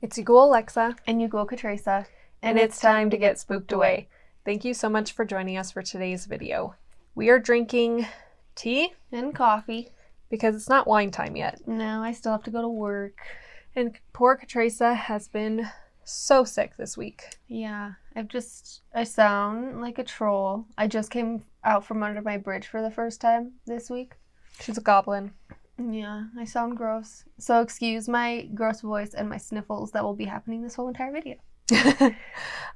It's your girl Alexa. And your girl Katresa. And it's time to get spooked away. Thank you so much for joining us for today's video. We are drinking tea. And coffee. Because it's not wine time yet. No, I still have to go to work. And poor Katresa has been so sick this week. Yeah, I sound like a troll. I just came out from under my bridge for the first time this week. She's a goblin. Yeah, I sound gross. So excuse my gross voice and my sniffles that will be happening this whole entire video.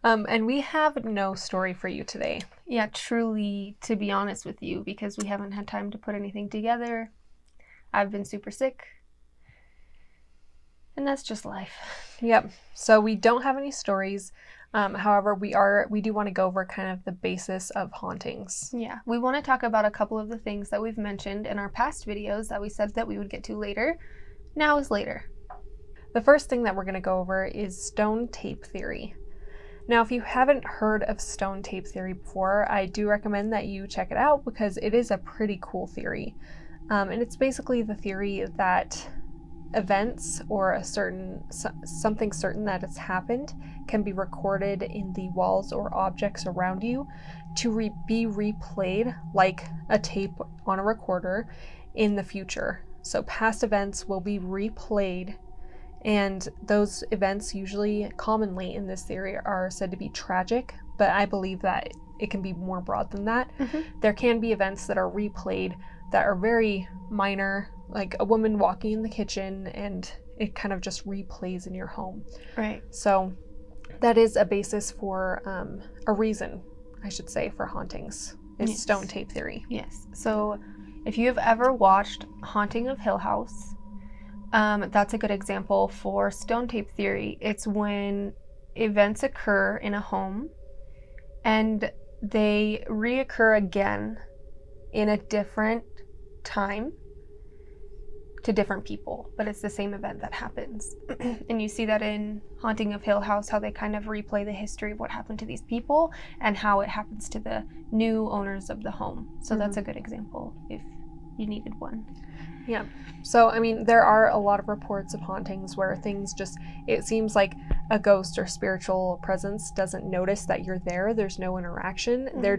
And we have no story for you today. Yeah, truly, to be honest with you, because we haven't had time to put anything together. I've been super sick. And that's just life. Yep. So we don't have any stories. However, we do want to go over kind of the basis of hauntings. Yeah, we want to talk about a couple of the things that we've mentioned in our past videos that we said that we would get to later. Now is later. The first thing that we're going to go over is stone tape theory. Now, if you haven't heard of stone tape theory before, I do recommend that you check it out because it is a pretty cool theory. And it's basically the theory that events or something certain that has happened can be recorded in the walls or objects around you to be replayed like a tape on a recorder in the future. So past events will be replayed, and those events usually commonly in this theory are said to be tragic, but I believe that it can be more broad than that. There can be events that are replayed that are very minor, like a woman walking in the kitchen, and it kind of just replays in your home. Right. So that is a basis for a reason, I should say, for hauntings, is Yes. stone tape theory. Yes. So if you have ever watched Haunting of Hill House, that's a good example for stone tape theory. It's when events occur in a home and they reoccur again in a different time to different people, but it's the same event that happens. And you see that in Haunting of Hill House, how they kind of replay the history of what happened to these people and how it happens to the new owners of the home. So that's a good example if you needed one. Yeah. So, I mean, there are a lot of reports of hauntings where things just, it seems like a ghost or spiritual presence doesn't notice that you're there. There's no interaction. They're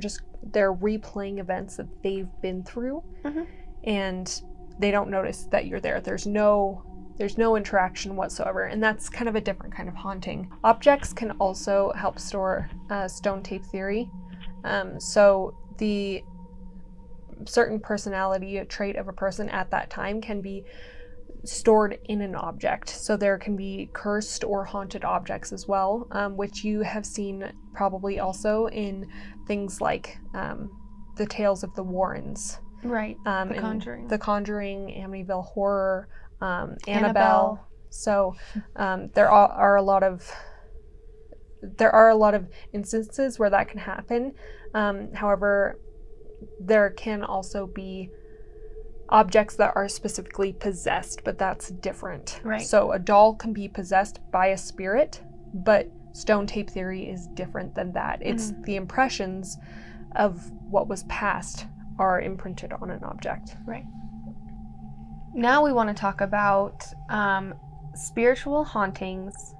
replaying events that they've been through. And they don't notice that you're there. There's no interaction whatsoever, and that's kind of a different kind of haunting. Objects can also help store stone tape theory. So the certain personality trait of a person at that time can be stored in an object. So there can be cursed or haunted objects as well, which you have seen probably also in things like the Tales of the Warrens. Right. The Conjuring. The Conjuring, Amityville Horror, Annabelle. So there are a lot of instances where that can happen. However, there can also be objects that are specifically possessed, but that's different. Right. So a doll can be possessed by a spirit, but stone tape theory is different than that. It's the impressions of what was past are imprinted on an object. Right. Now we want to talk about spiritual hauntings,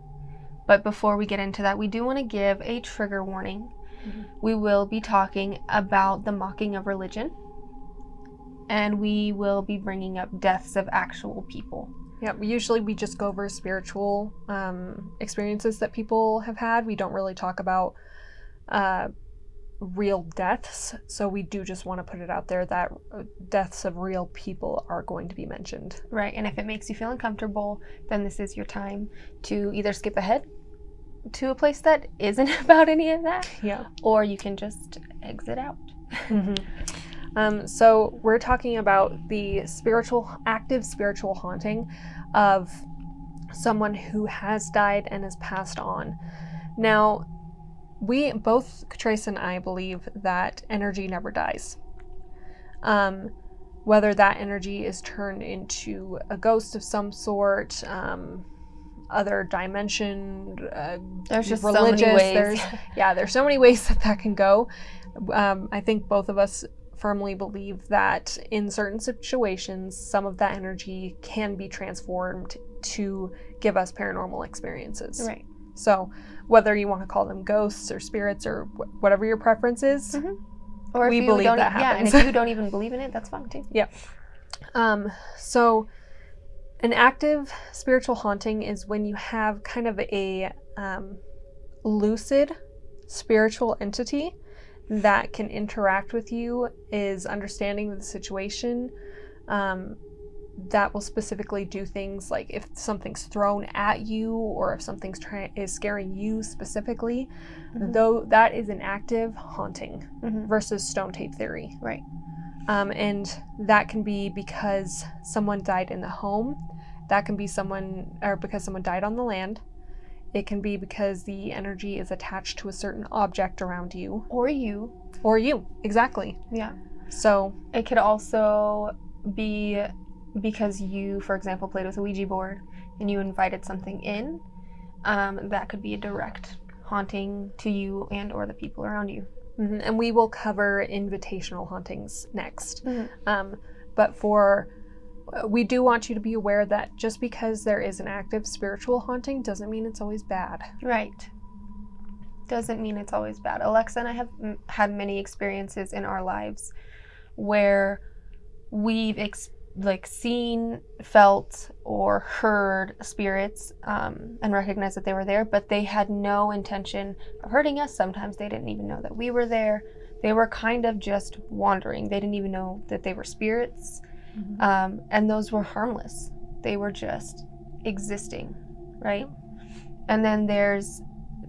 but before we get into that, we do want to give a trigger warning. We will be talking about the mocking of religion, and we will be bringing up deaths of actual people. Yeah, usually we just go over spiritual experiences that people have had. We don't really talk about real deaths, so we do just want to put it out there that deaths of real people are going to be mentioned. Right, and if it makes you feel uncomfortable, then this is your time to either skip ahead to a place that isn't about any of that, or you can just exit out. So we're talking about the active spiritual haunting of someone who has died and has passed on. Now, we both, Trace and I, believe that energy never dies. Whether that energy is turned into a ghost of some sort, other dimension, there's just religious. So many ways. There's so many ways that can go. I think both of us firmly believe that in certain situations, some of that energy can be transformed to give us paranormal experiences. Right. So whether you want to call them ghosts or spirits or whatever your preference is, or we believe that happens. Yeah, and if you don't even believe in it, that's fine too. Yep. So an active spiritual haunting is when you have kind of a lucid spiritual entity that can interact with you, is understanding the situation, that will specifically do things like if something's thrown at you or if something's is scaring you specifically, though that is an active haunting versus stone tape theory. Right. And that can be because someone died in the home. That can be because someone died on the land. It can be because the energy is attached to a certain object around you. Or you. Or you, exactly. Yeah. So it could also be because you, for example, played with a Ouija board and you invited something in. That could be a direct haunting to you and or the people around you. And we will cover invitational hauntings next. But we do want you to be aware that just because there is an active spiritual haunting doesn't mean it's always bad. Right. Doesn't mean it's always bad. Alexa and I have had many experiences in our lives where we've seen, felt, or heard spirits and recognized that they were there, but they had no intention of hurting us. Sometimes they didn't even know that we were there. They were kind of just wandering. They didn't even know that they were spirits. And those were harmless. They were just existing, right? And then there's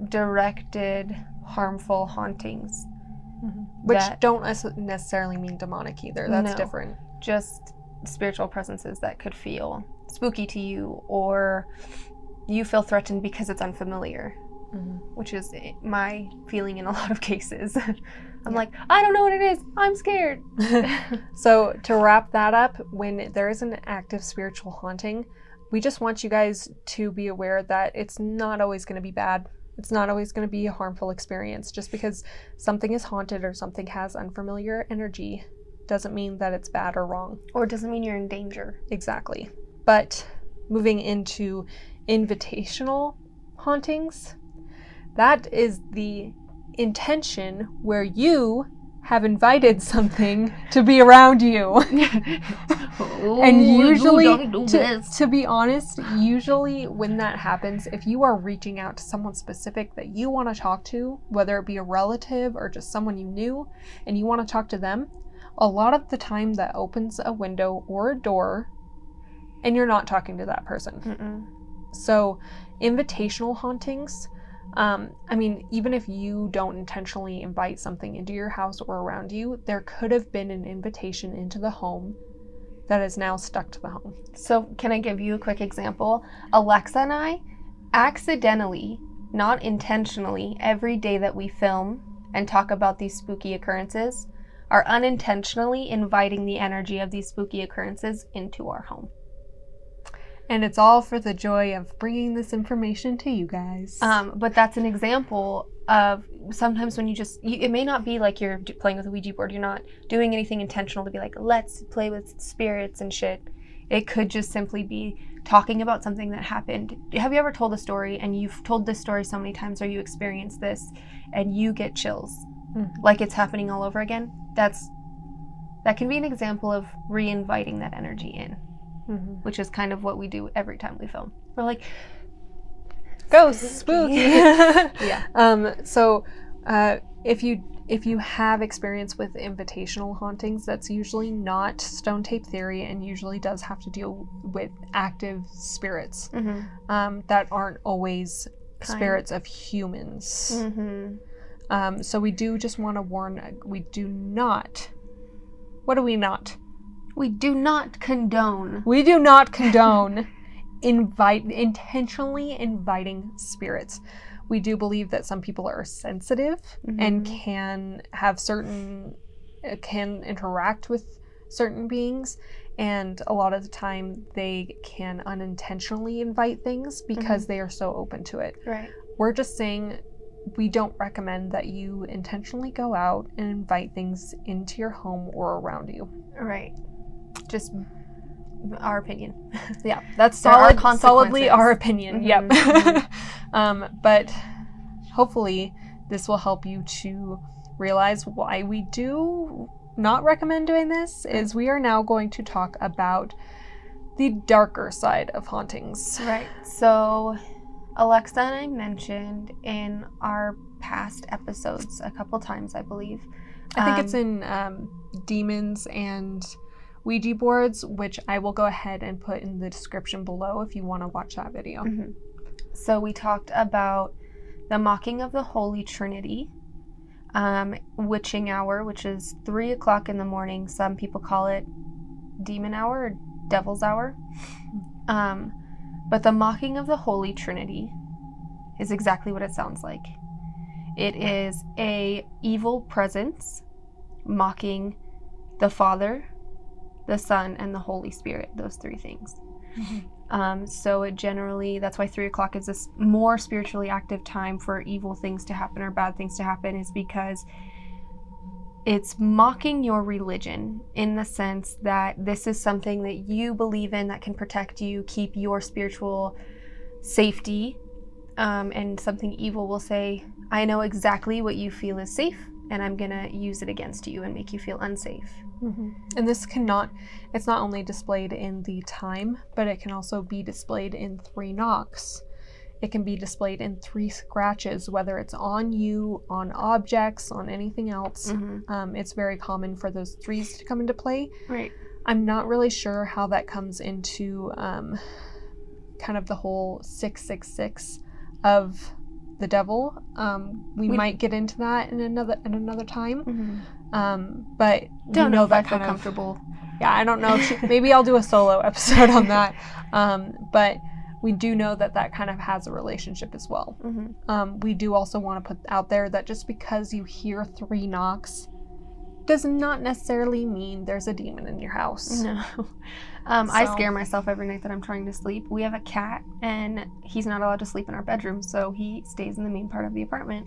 directed harmful hauntings. Which don't necessarily mean demonic either. That's different. Just spiritual presences that could feel spooky to you, or you feel threatened because it's unfamiliar, which is my feeling in a lot of cases. I'm like, I don't know what it is. I'm scared. So to wrap that up, when there is an active spiritual haunting, we just want you guys to be aware that it's not always going to be bad. It's not always going to be a harmful experience. Just because something is haunted or something has unfamiliar energy doesn't mean that it's bad or wrong. Or doesn't mean you're in danger. Exactly. But moving into invitational hauntings, that is the intention where you have invited something to be around you. And usually, to be honest, usually when that happens, if you are reaching out to someone specific that you want to talk to, whether it be a relative or just someone you knew, and you want to talk to them, a lot of the time that opens a window or a door and you're not talking to that person. So invitational hauntings, even if you don't intentionally invite something into your house or around you, there could have been an invitation into the home that is now stuck to the home. So can I give you a quick example? Alexa and I accidentally, not intentionally, every day that we film and talk about these spooky occurrences, are unintentionally inviting the energy of these spooky occurrences into our home. And it's all for the joy of bringing this information to you guys. But that's an example of sometimes when it may not be like you're playing with a Ouija board. You're not doing anything intentional to be like, let's play with spirits and shit. It could just simply be talking about something that happened. Have you ever told a story and you've told this story so many times, or you experienced this and you get chills like it's happening all over again? That can be an example of re-inviting that energy in, which is kind of what we do every time we film. We're like, ghosts, spooky. Yeah. So if you have experience with invitational hauntings, that's usually not stone tape theory and usually does have to deal with active spirits that aren't always spirits of humans. So we do just want to warn, we do not condone intentionally inviting spirits. We do believe that some people are sensitive and can interact with certain beings, and a lot of the time they can unintentionally invite things because they are so open to it. Right. We're just saying we don't recommend that you intentionally go out and invite things into your home or around you. Right. Just our opinion. Yeah, that's There are solidly our consequences. opinion. Mhm, Yep. mhm. But hopefully this will help you to realize why we do not recommend doing this. Is we are now going to talk about the darker side of hauntings. Right. So Alexa and I mentioned in our past episodes a couple times, I believe. I think it's in demons and Ouija boards, which I will go ahead and put in the description below if you want to watch that video. Mm-hmm. So we talked about the mocking of the Holy Trinity, witching hour, which is 3 o'clock in the morning. Some people call it demon hour or devil's hour. But the mocking of the Holy Trinity is exactly what it sounds like. It is a evil presence mocking the Father, the Son, and the Holy Spirit, those three things. Mm-hmm. So it generally, that's why 3 o'clock is this more spiritually active time for evil things to happen or bad things to happen, is because it's mocking your religion in the sense that this is something that you believe in that can protect you, keep your spiritual safety, and something evil will say, I know exactly what you feel is safe, and I'm gonna use it against you and make you feel unsafe. Mm-hmm. And this it's not only displayed in the time, but it can also be displayed in 3 knocks. It can be displayed in 3 scratches, whether it's on you, on objects, on anything else. Mm-hmm. It's very common for those 3s to come into play. Right. I'm not really sure how that comes into kind of the whole 666 of the devil. We might get into that in another time. Mm-hmm. But don't know if I feel comfortable. Yeah, I don't know. Maybe I'll do a solo episode on that. But we do know that kind of has a relationship as well. Mm-hmm. We do also want to put out there that just because you hear 3 knocks does not necessarily mean there's a demon in your house. No. I scare myself every night that I'm trying to sleep. We have a cat, and he's not allowed to sleep in our bedroom, so he stays in the main part of the apartment.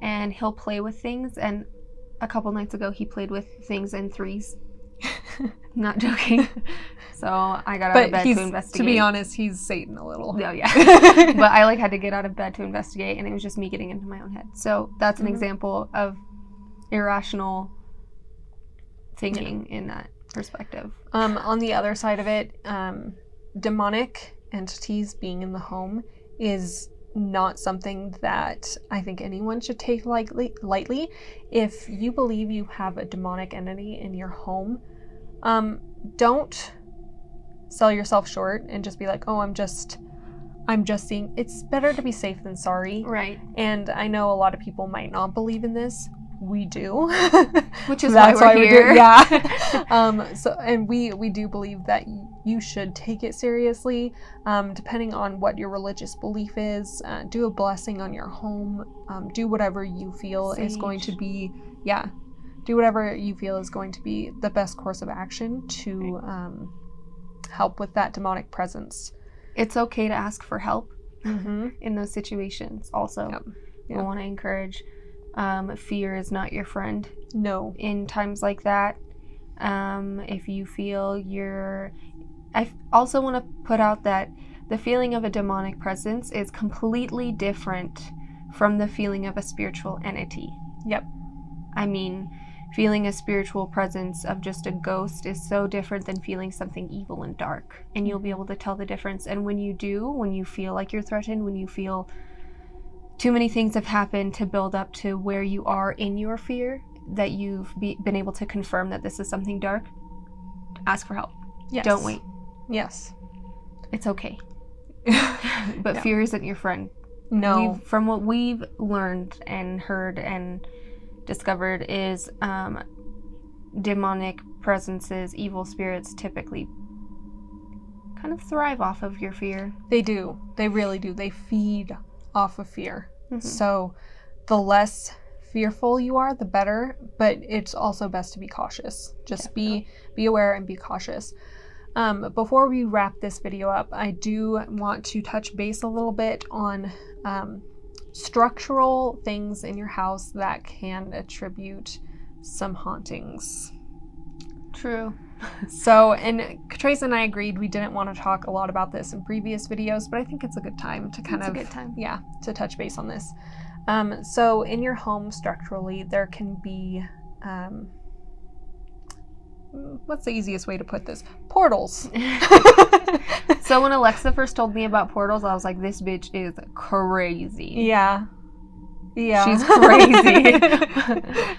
And he'll play with things, and a couple nights ago he played with things in 3s. Not joking. So I got out of bed to investigate. To be honest, he's Satan a little. Oh, yeah. But I had to get out of bed to investigate, and it was just me getting into my own head. So that's an example of irrational thinking in that perspective. On the other side of it, demonic entities being in the home is not something that I think anyone should take lightly. If you believe you have a demonic entity in your home, don't sell yourself short and just be like, oh, I'm just seeing. It's better to be safe than sorry. Right. And I know a lot of people might not believe in this. We do. Which is why we're here. Yeah. So, and we do believe that you should take it seriously, depending on what your religious belief is. Do a blessing on your home. Do whatever you feel is going to be, do whatever you feel is going to be the best course of action to help with that demonic presence. It's okay to ask for help in those situations also. Yep. We want to encourage fear is not your friend. No. In times like that, if you feel I also want to put out that the feeling of a demonic presence is completely different from the feeling of a spiritual entity. Yep. I mean, feeling a spiritual presence of just a ghost is so different than feeling something evil and dark. And you'll be able to tell the difference. And when you feel like you're threatened, when you feel too many things have happened to build up to where you are in your fear, that you've been able to confirm that this is something dark, ask for help. Yes. Don't wait. Yes. It's okay. But fear isn't your friend. No. From what we've learned and heard and discovered is demonic presences, evil spirits typically kind of thrive off of your fear. They do. They really do. They feed off of fear. So the less fearful you are, the better, but it's also best to be cautious. Just be aware and be cautious. Before we wrap this video up, I do want to touch base a little bit on structural things in your house that can attribute some hauntings. True. So, and Trace and I agreed we didn't want to talk a lot about this in previous videos, but I think it's a good time to to touch base on this. So in your home structurally, there can be, what's the easiest way to put this? Portals. So when Alexa first told me about portals, I was like, this bitch is crazy. Yeah. She's crazy.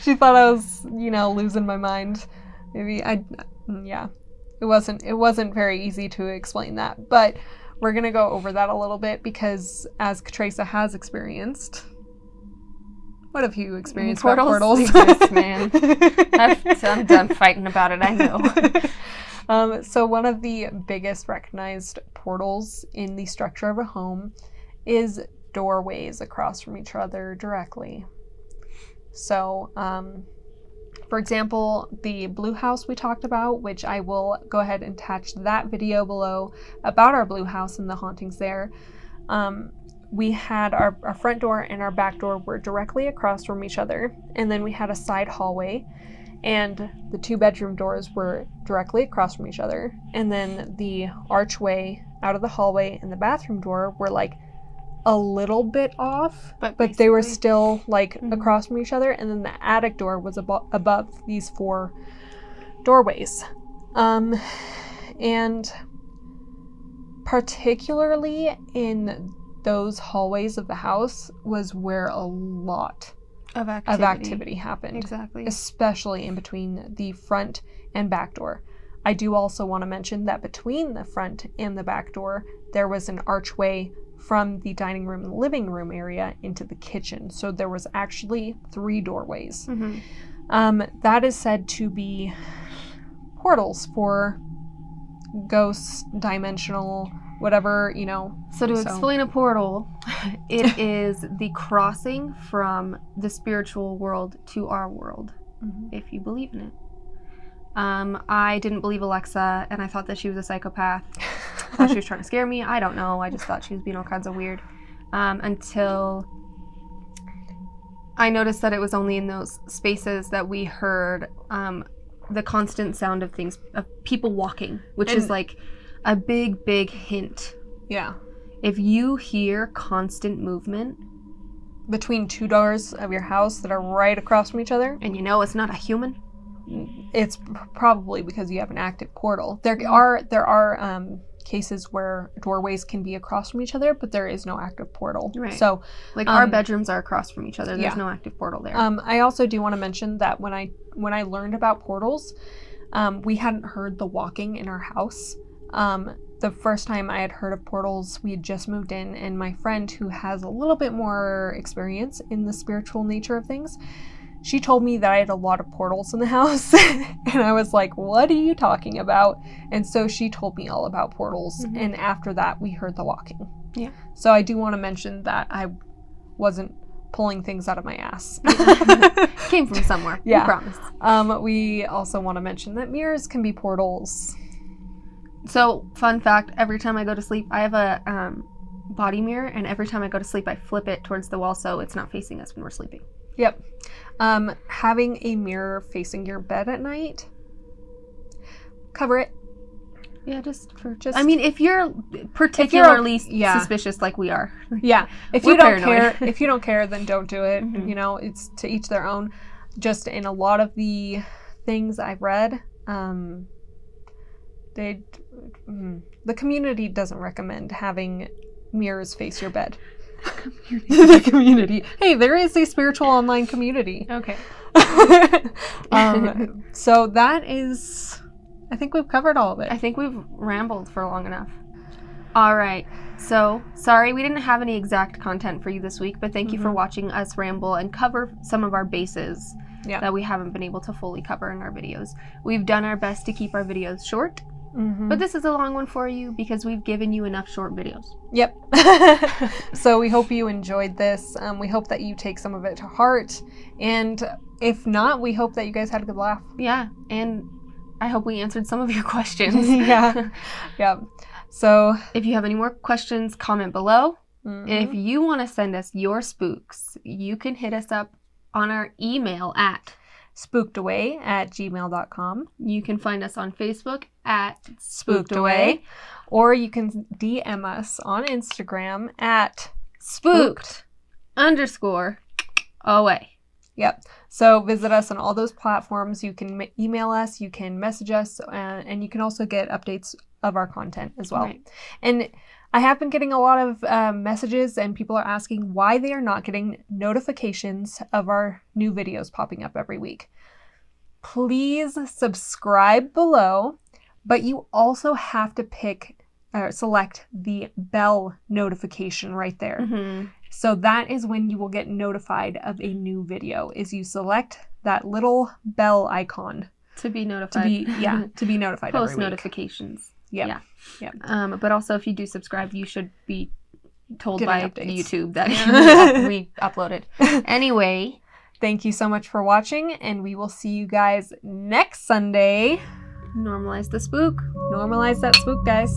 She thought I was, losing my mind. Maybe it wasn't very easy to explain that, but we're going to go over that a little bit because as Teresa has experienced, what have you experienced about portals? Exist, man. I'm done fighting about it, I know. So one of the biggest recognized portals in the structure of a home is doorways across from each other directly. So, for example, the blue house we talked about, which I will go ahead and attach that video below about our blue house and the hauntings there. We had our front door and our back door were directly across from each other, and then we had a side hallway, and the 2 bedroom doors were directly across from each other, and then the archway out of the hallway and the bathroom door were like a little bit off, but they were still like across from each other, and then the attic door was above these 4 doorways. And particularly in those hallways of the house was where a lot of activity happened. Exactly. Especially in between the front and back door. I do also want to mention that between the front and the back door, there was an archway from the dining room and living room area into the kitchen. So there was actually 3 doorways. That is said to be portals for ghosts, dimensional, whatever, So to explain a portal, it is the crossing from the spiritual world to our world, if you believe in it. I didn't believe Alexa, and I thought that she was a psychopath. I thought she was trying to scare me. I don't know. I just thought she was being all kinds of weird. Until I noticed that it was only in those spaces that we heard the constant sound of things, of people walking, which is like a big, big hint. Yeah. If you hear constant movement between 2 doors of your house that are right across from each other, and it's not a human, it's probably because you have an active portal. There are cases where doorways can be across from each other, but there is no active portal. Right. So, like our bedrooms are across from each other. There's no active portal there. I also do want to mention that when I learned about portals, we hadn't heard the walking in our house. The first time I had heard of portals, we had just moved in, and my friend, who has a little bit more experience in the spiritual nature of things, she told me that I had a lot of portals in the house. And I was like, what are you talking about? And so she told me all about portals. And after that, we heard the walking. Yeah. So I do want to mention that I wasn't pulling things out of my ass. Came from somewhere. Yeah. We promise. We also want to mention that mirrors can be portals. So, fun fact, every time I go to sleep, I have a body mirror, and every time I go to sleep, I flip it towards the wall so it's not facing us when we're sleeping. Yep. Having a mirror facing your bed at night, cover it. Yeah, I mean, if you're particularly suspicious like we are. Yeah. If you don't care, then don't do it. It's to each their own. Just in a lot of the things I've read, the community doesn't recommend having mirrors face your bed. The community. Hey, there is a spiritual online community. Okay. So that is, I think we've covered all of it. I think we've rambled for long enough. All right. So, sorry we didn't have any exact content for you this week, but thank you for watching us ramble and cover some of our bases that we haven't been able to fully cover in our videos. We've done our best to keep our videos short. But this is a long one for you because we've given you enough short videos. Yep. So we hope you enjoyed this. We hope that you take some of it to heart. And if not, we hope that you guys had a good laugh. Yeah. And I hope we answered some of your questions. Yeah. So if you have any more questions, comment below. If you want to send us your spooks, you can hit us up on our email at spookedaway@gmail.com. You can find us on Facebook at Spookedaway. Or you can DM us on Instagram at spooked_away. Yep. So visit us on all those platforms. You can email us, you can message us, and you can also get updates of our content as well. Right. And I have been getting a lot of messages, and people are asking why they are not getting notifications of our new videos popping up every week. Please subscribe below, but you also have to select the bell notification right there. Mm-hmm. So that is when you will get notified of a new video, is you select that little bell icon. To be notified. To be notified Post every week. notifications. Yep. Yeah. Yep. But also, if you do subscribe, you should be told Getting by updates. YouTube that we uploaded. Anyway. Thank you so much for watching, and we will see you guys next Sunday. Normalize the spook. Normalize that spook, guys.